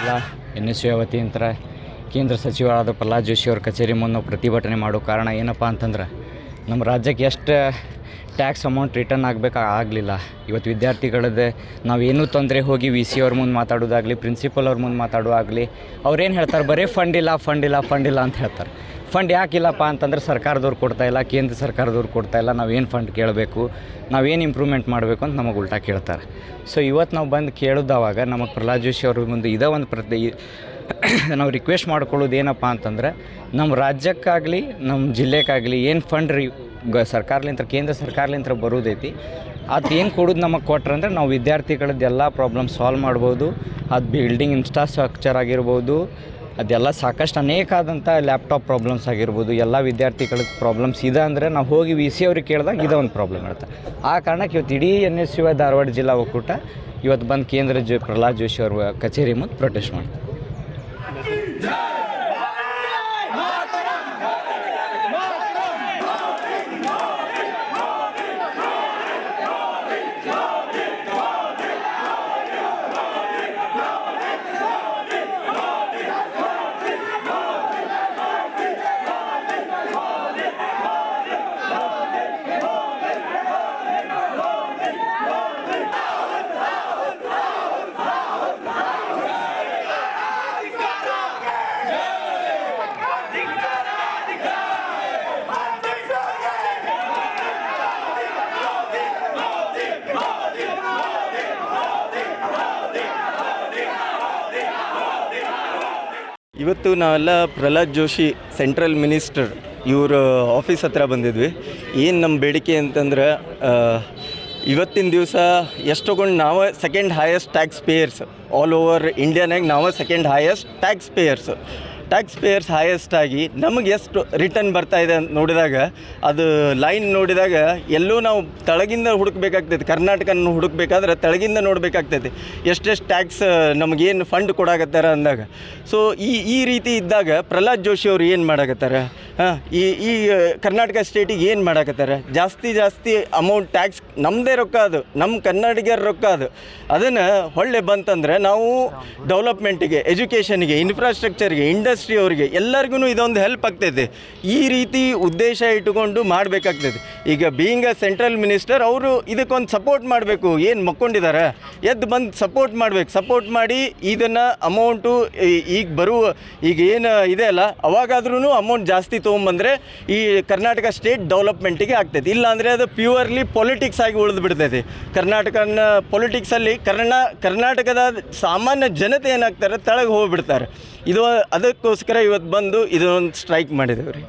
ದಿವಸ NSU ವತಿಯಿಂದ ಕೇಂದ್ರ ಸಚಿವರಾದ ಪ್ರಹ್ಲಾದ್ ಜೋಶಿ ಅವ್ರ ಕಚೇರಿ ಮುಂದೆ ನಾವು ಪ್ರತಿಭಟನೆ ಮಾಡೋ ಕಾರಣ ಏನಪ್ಪ ಅಂತಂದ್ರೆ ನಮ್ಮ ರಾಜ್ಯಕ್ಕೆ ಎಷ್ಟು ಟ್ಯಾಕ್ಸ್ ಅಮೌಂಟ್ ರಿಟರ್ನ್ ಆಗಲಿಲ್ಲ. ಇವತ್ತು ವಿದ್ಯಾರ್ಥಿಗಳದ್ದು ನಾವೇನೂ ತೊಂದರೆ ಹೋಗಿ VC ಅವ್ರ ಮುಂದೆ ಮಾತಾಡೋದಾಗಲಿ, ಪ್ರಿನ್ಸಿಪಲ್ ಅವ್ರ ಮುಂದೆ ಮಾತಾಡೋದಾಗಲಿ, ಅವ್ರೇನು ಹೇಳ್ತಾರೆ, ಬರೀ ಫಂಡ್ ಇಲ್ಲ ಅಂತ ಹೇಳ್ತಾರೆ. ಫಂಡ್ ಯಾಕಿಲ್ಲಪ್ಪ ಅಂತಂದ್ರೆ ಸರ್ಕಾರದವ್ರು ಕೊಡ್ತಾಯಿಲ್ಲ, ಕೇಂದ್ರ ಸರ್ಕಾರದವ್ರು ಕೊಡ್ತಾಯಿಲ್ಲ, ನಾವೇನು ಫಂಡ್ ಕೇಳಬೇಕು, ನಾವೇನು ಇಂಪ್ರೂವ್ಮೆಂಟ್ ಮಾಡಬೇಕು ಅಂತ ನಮಗೆ ಉಲ್ಟಾ ಕೇಳ್ತಾರೆ. ಸೊ ಇವತ್ತು ನಾವು ಬಂದು ಕೇಳೋದವಾಗ ನಮಗೆ ಪ್ರಹ್ಲಾದ್ ಜೋಶಿ ಅವ್ರ ಮುಂದೆ ಇದೇ ಒಂದು ನಾವು ರಿಕ್ವೆಸ್ಟ್ ಮಾಡ್ಕೊಳ್ಳೋದು ಏನಪ್ಪ ಅಂತಂದ್ರೆ, ನಮ್ಮ ರಾಜ್ಯಕ್ಕಾಗಲಿ ನಮ್ಮ ಜಿಲ್ಲೆಗಾಗಲಿ ಏನು ಫಂಡ್ ಸರ್ಕಾರಲಿಂದ ಕೇಂದ್ರ ಸರ್ಕಾರಲಿಂದ ಬರೋದೈತಿ, ಅದು ಏನು ಕೊಡೋದು ನಮಗೆ ಕೊಟ್ರಂದ್ರೆ ನಾವು ವಿದ್ಯಾರ್ಥಿಗಳದ್ದು ಎಲ್ಲ ಪ್ರಾಬ್ಲಮ್ ಸಾಲ್ವ್ ಮಾಡ್ಬೋದು. ಅದು ಬಿಲ್ಡಿಂಗ್ ಇನ್ಫ್ರಾಸ್ಟ್ರಕ್ಚರ್ ಆಗಿರ್ಬೋದು, ಅದೆಲ್ಲ ಸಾಕಷ್ಟು ಅನೇಕ ಆದಂಥ ಲ್ಯಾಪ್ಟಾಪ್ ಪ್ರಾಬ್ಲಮ್ಸ್ ಆಗಿರ್ಬೋದು, ಎಲ್ಲ ವಿದ್ಯಾರ್ಥಿಗಳಿಗೆ ಪ್ರಾಬ್ಲಮ್ಸ್ ಇದೆ ಅಂದರೆ ನಾವು ಹೋಗಿ VC ಅವ್ರಿಗೆ ಕೇಳಿದಾಗ ಇದೇ ಒಂದು ಪ್ರಾಬ್ಲಮ್ ಇರುತ್ತೆ. ಆ ಕಾರಣಕ್ಕೆ ಇವತ್ತು ಇಡೀ NSU ಧಾರವಾಡ ಜಿಲ್ಲಾ ಒಕ್ಕೂಟ ಇವತ್ತು ಬಂದು ಕೇಂದ್ರ ಪ್ರಹ್ಲಾದ್ ಜೋಶಿ ಅವ್ರ ಕಚೇರಿ ಮುಂದೆ ಪ್ರೊಟೆಸ್ಟ್ ಮಾಡ್ತಾರೆ. ಇವತ್ತು ನಾವೆಲ್ಲ ಪ್ರಹ್ಲಾದ್ ಜೋಶಿ ಸೆಂಟ್ರಲ್ ಮಿನಿಸ್ಟರ್ ಇವ್ರ ಆಫೀಸ್ ಹತ್ರ ಬಂದಿದ್ವಿ. ಏನು ನಮ್ಮ ಬೇಡಿಕೆ ಅಂತಂದ್ರೆ, ಇವತ್ತಿನ ದಿವಸ ಎಷ್ಟು ತೊಗೊಂಡು ನಾವು second highest tax payers all over ಇಂಡಿಯಾನಾಗ ನಾವು second highest tax payers highest ಆಗಿ ನಮಗೆ ಎಷ್ಟು ರಿಟರ್ನ್ ಬರ್ತಾಯಿದೆ ಅಂತ ನೋಡಿದಾಗ, ಅದು ಲೈನ್ ನೋಡಿದಾಗ ಎಲ್ಲೂ ನಾವು ತಳಗಿಂದ ಹುಡುಕಬೇಕಾಗ್ತೈತಿ. ಕರ್ನಾಟಕನ ಹುಡುಕಬೇಕಾದ್ರೆ ತಳಗಿಂದ ನೋಡಬೇಕಾಗ್ತೈತಿ ಎಷ್ಟೆಷ್ಟು ಟ್ಯಾಕ್ಸ್ ನಮಗೇನು ಫಂಡ್ ಕೊಡಾಕತ್ತಾರ ಅಂದಾಗ. ಸೊ ಈ ರೀತಿ ಇದ್ದಾಗ ಪ್ರಹ್ಲಾದ್ ಜೋಶಿ ಅವ್ರು ಏನು ಮಾಡಾಕತ್ತಾರೆ, ಈ ಕರ್ನಾಟಕ ಸ್ಟೇಟಿಗೆ ಏನು ಮಾಡಾಕತ್ತಾರೆ, ಜಾಸ್ತಿ ಅಮೌಂಟ್ ಟ್ಯಾಕ್ಸ್ ನಮ್ಮದೇ ರೊಕ್ಕ, ಅದು ನಮ್ಮ ಕನ್ನಡಿಗರ ರೊಕ್ಕ, ಅದನ್ನು ಹೊಳ್ಳೆ ಬಂತಂದರೆ ನಾವು ಡೆವಲಪ್ಮೆಂಟಿಗೆ, ಎಜುಕೇಷನ್ಗೆ, ಇನ್ಫ್ರಾಸ್ಟ್ರಕ್ಚರ್ಗೆ, ಇಂಡಸ್ಟ್ರಿ ಅವರಿಗೆ ಎಲ್ಲರಿಗೂ ಇದೊಂದು ಹೆಲ್ಪ್ ಆಗ್ತೈತೆ. ಈ ರೀತಿ ಉದ್ದೇಶ ಇಟ್ಟುಕೊಂಡು ಮಾಡಬೇಕಾಗ್ತೈತೆ. ಈಗ ಬೀಯಿಂಗ್ ಅ ಸೆಂಟ್ರಲ್ ಮಿನಿಸ್ಟರ್ ಅವರು ಇದಕ್ಕೊಂದು ಸಪೋರ್ಟ್ ಮಾಡಬೇಕು. ಏನು ಮಕ್ಕೊಂಡಿದ್ದಾರೆ ಎದ್ದು ಬಂದು ಸಪೋರ್ಟ್ ಮಾಡಿ ಇದನ್ನು ಅಮೌಂಟು ಈಗ ಏನು ಇದೆ ಅಲ್ಲ, ಅವಾಗಾದ್ರೂ ಅಮೌಂಟ್ ಜಾಸ್ತಿ ತೊಗೊಂಬಂದರೆ ಈ ಕರ್ನಾಟಕ ಸ್ಟೇಟ್ ಡೆವಲಪ್ಮೆಂಟಿಗೆ ಆಗ್ತೈತಿ. ಇಲ್ಲಾಂದರೆ ಅದು ಪ್ಯೂರ್ಲಿ ಪೊಲಿಟಿಕ್ಸ್ ಆಗಿ ಉಳಿದು ಬಿಡ್ತೈತಿ. ಕರ್ನಾಟಕನ ಪೊಲಿಟಿಕ್ಸಲ್ಲಿ ಕರ್ನಾಟಕದ ಸಾಮಾನ್ಯ ಜನತೆ ಏನಾಗ್ತಾರೆ, ತಳಗೆ ಹೋಗಿಬಿಡ್ತಾರೆ. ಅದಕ್ಕೋಸ್ಕರ ಇವತ್ತು ಬಂದು ಇದೊಂದು ಸ್ಟ್ರೈಕ್ ಮಾಡಿದ್ದೇವೆ ರೀ.